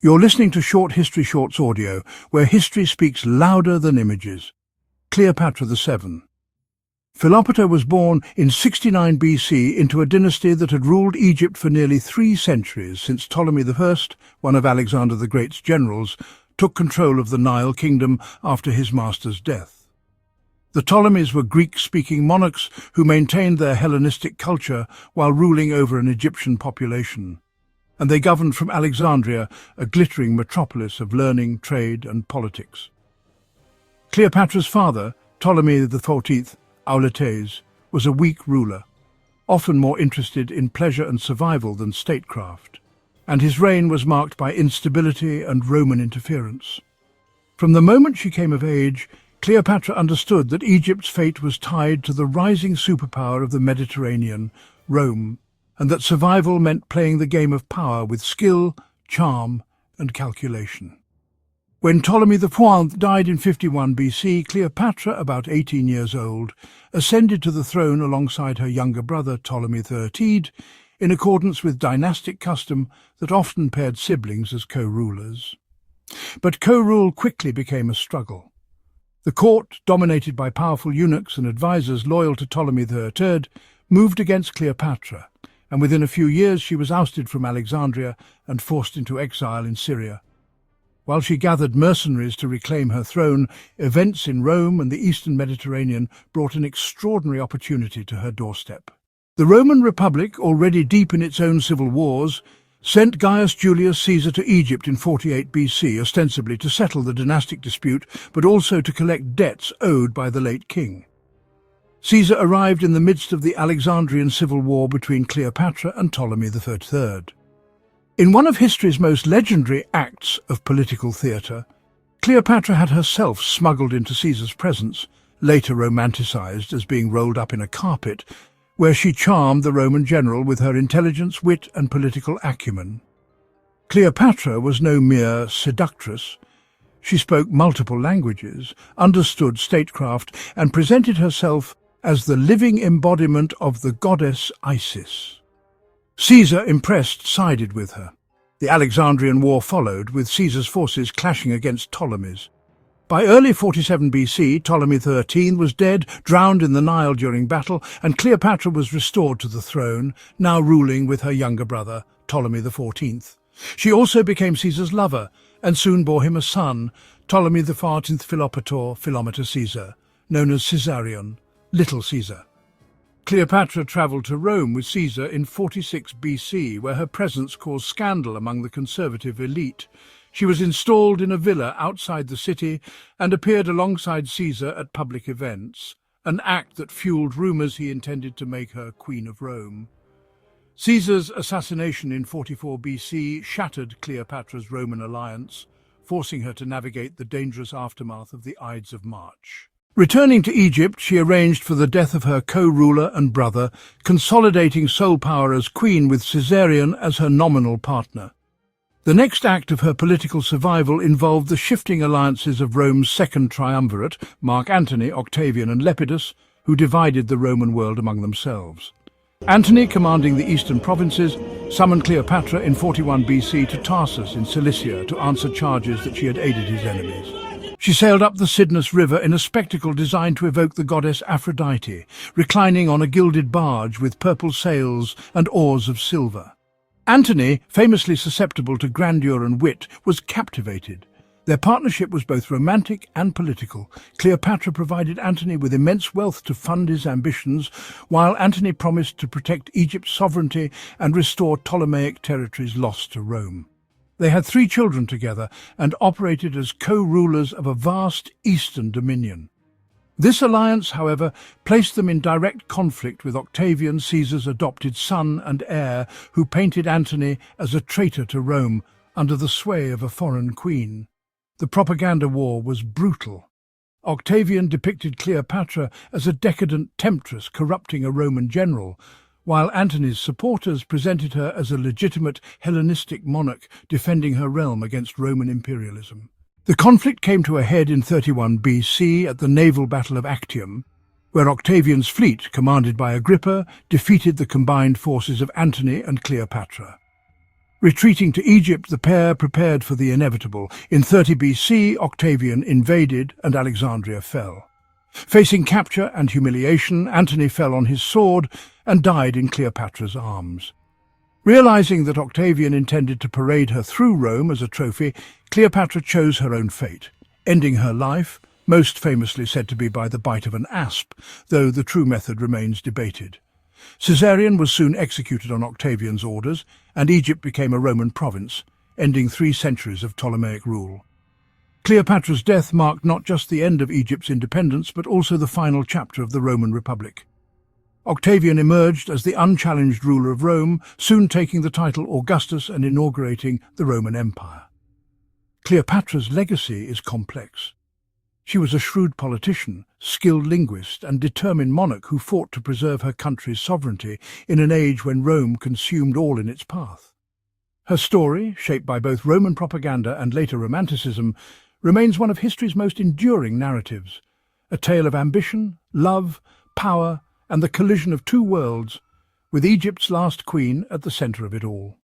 You're listening to Short History Shorts audio, where history speaks louder than images. Cleopatra VII. Cleopatra was born in 69 BC into a dynasty that had ruled Egypt for nearly 3 centuries since Ptolemy I, one of Alexander the Great's generals, took control of the Nile kingdom after his master's death. The Ptolemies were Greek-speaking monarchs who maintained their Hellenistic culture while ruling over an Egyptian population, and they governed from Alexandria, a glittering metropolis of learning, trade and politics. Cleopatra's father, Ptolemy XIV, Auletes, was a weak ruler, often more interested in pleasure and survival than statecraft, and his reign was marked by instability and Roman interference. From the moment she came of age, Cleopatra understood that Egypt's fate was tied to the rising superpower of the Mediterranean, Rome, and that survival meant playing the game of power with skill, charm, and calculation. When Ptolemy IV died in 51 BC, Cleopatra, about 18 years old, ascended to the throne alongside her younger brother Ptolemy XIII, in accordance with dynastic custom that often paired siblings as co-rulers. But co-rule quickly became a struggle. The court, dominated by powerful eunuchs and advisors loyal to Ptolemy III, moved against Cleopatra, and within a few years she was ousted from Alexandria and forced into exile in Syria. While she gathered mercenaries to reclaim her throne, events in Rome and the eastern Mediterranean brought an extraordinary opportunity to her doorstep. The Roman Republic, already deep in its own civil wars, sent Gaius Julius Caesar to Egypt in 48 BC, ostensibly to settle the dynastic dispute, but also to collect debts owed by the late king. Caesar arrived in the midst of the Alexandrian civil war between Cleopatra and Ptolemy III. In one of history's most legendary acts of political theatre, Cleopatra had herself smuggled into Caesar's presence, later romanticized as being rolled up in a carpet, where she charmed the Roman general with her intelligence, wit and political acumen. Cleopatra was no mere seductress. She spoke multiple languages, understood statecraft, and presented herself as the living embodiment of the goddess Isis. Caesar, impressed, sided with her. The Alexandrian War followed, with Caesar's forces clashing against Ptolemy's. By early 47 BC, Ptolemy XIII was dead, drowned in the Nile during battle, and Cleopatra was restored to the throne, now ruling with her younger brother, Ptolemy XIV. She also became Caesar's lover, and soon bore him a son, Ptolemy XIV Philopator Philometor Caesar, known as Caesarion, Little Caesar. Cleopatra travelled to Rome with Caesar in 46 BC, where her presence caused scandal among the conservative elite. She was installed in a villa outside the city and appeared alongside Caesar at public events, an act that fueled rumours he intended to make her Queen of Rome. Caesar's assassination in 44 BC shattered Cleopatra's Roman alliance, forcing her to navigate the dangerous aftermath of the Ides of March. Returning to Egypt, she arranged for the death of her co-ruler and brother, consolidating sole power as queen with Caesarion as her nominal partner. The next act of her political survival involved the shifting alliances of Rome's second triumvirate, Mark Antony, Octavian and Lepidus, who divided the Roman world among themselves. Antony, commanding the eastern provinces, summoned Cleopatra in 41 BC to Tarsus in Cilicia to answer charges that she had aided his enemies. She sailed up the Cydnus River in a spectacle designed to evoke the goddess Aphrodite, reclining on a gilded barge with purple sails and oars of silver. Antony, famously susceptible to grandeur and wit, was captivated. Their partnership was both romantic and political. Cleopatra provided Antony with immense wealth to fund his ambitions, while Antony promised to protect Egypt's sovereignty and restore Ptolemaic territories lost to Rome. They had 3 children together and operated as co-rulers of a vast eastern dominion. This alliance, however, placed them in direct conflict with Octavian, Caesar's adopted son and heir, who painted Antony as a traitor to Rome under the sway of a foreign queen. The propaganda war was brutal. Octavian depicted Cleopatra as a decadent temptress corrupting a Roman general, while Antony's supporters presented her as a legitimate Hellenistic monarch defending her realm against Roman imperialism. The conflict came to a head in 31 BC at the naval battle of Actium, where Octavian's fleet, commanded by Agrippa, defeated the combined forces of Antony and Cleopatra. Retreating to Egypt, the pair prepared for the inevitable. In 30 BC, Octavian invaded and Alexandria fell. Facing capture and humiliation, Antony fell on his sword and died in Cleopatra's arms. Realizing that Octavian intended to parade her through Rome as a trophy, Cleopatra chose her own fate, ending her life, most famously said to be by the bite of an asp, though the true method remains debated. Caesarion was soon executed on Octavian's orders, and Egypt became a Roman province, ending 3 centuries of Ptolemaic rule. Cleopatra's death marked not just the end of Egypt's independence, but also the final chapter of the Roman Republic. Octavian emerged as the unchallenged ruler of Rome, soon taking the title Augustus and inaugurating the Roman Empire. Cleopatra's legacy is complex. She was a shrewd politician, skilled linguist, and determined monarch who fought to preserve her country's sovereignty in an age when Rome consumed all in its path. Her story, shaped by both Roman propaganda and later Romanticism, remains one of history's most enduring narratives, a tale of ambition, love, power, and the collision of 2 worlds, with Egypt's last queen at the center of it all.